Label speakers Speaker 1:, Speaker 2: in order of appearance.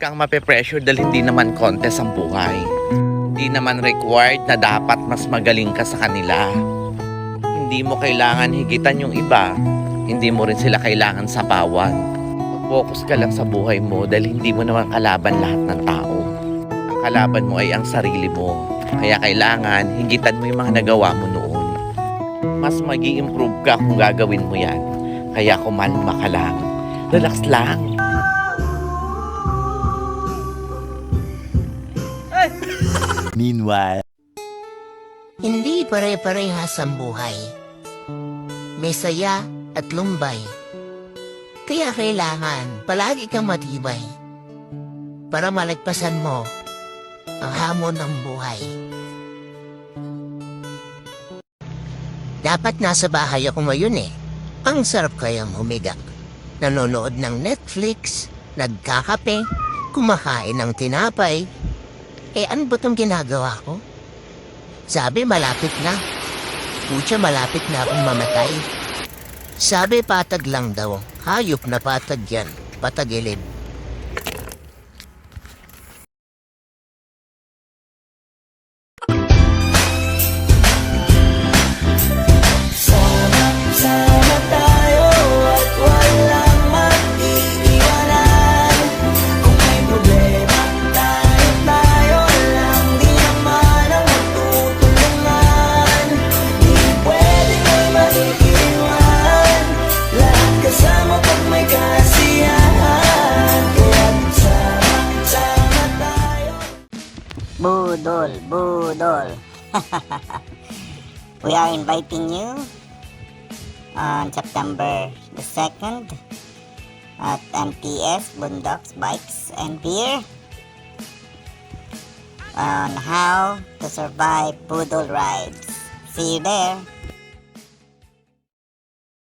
Speaker 1: kang mape-pressure dahil hindi naman contest ang buhay. Hindi naman required na dapat mas magaling ka sa kanila. Hindi mo kailangan higitan yung iba. Hindi mo rin sila kailangan sapawan. Mag-focus ka lang sa buhay mo dahil hindi mo naman kalaban lahat ng tao. Ang kalaban mo ay ang sarili mo. Kaya kailangan higitan mo yung mga nagawa mo noon. Mas mag-i-improve ka kung gagawin mo yan. Kaya kumalma ka lang. Relax lang. Meanwhile,
Speaker 2: Hindi pare-parehas ang buhay. May saya at lumbay. Kaya kailangan palagi kang matibay para malagpasan mo ang hamon ng buhay. Dapat nasa bahay ako ngayon eh. Ang sarap kayang humiga. Nanonood ng Netflix, nagkakape, kumakain ng tinapay. Ano ba itong ginagawa ko? Sabi malapit na. Pucha, malapit na akong mamatay. Sabi patag lang daw. Hayop na patag yan. Patagilid.
Speaker 3: Sama tayo at walang mag-iiwanan. Kung may problema, tayo lang. Di naman ang magtutulungan. Di pwedeng may mag-iiwan. Lahat kasama pag may kasiyahan. Kaya sama tayo.
Speaker 4: Budol, budol. We are inviting you on September the 2nd at MTS Boondocks Bikes and Beer on how to survive Budol rides. See you there.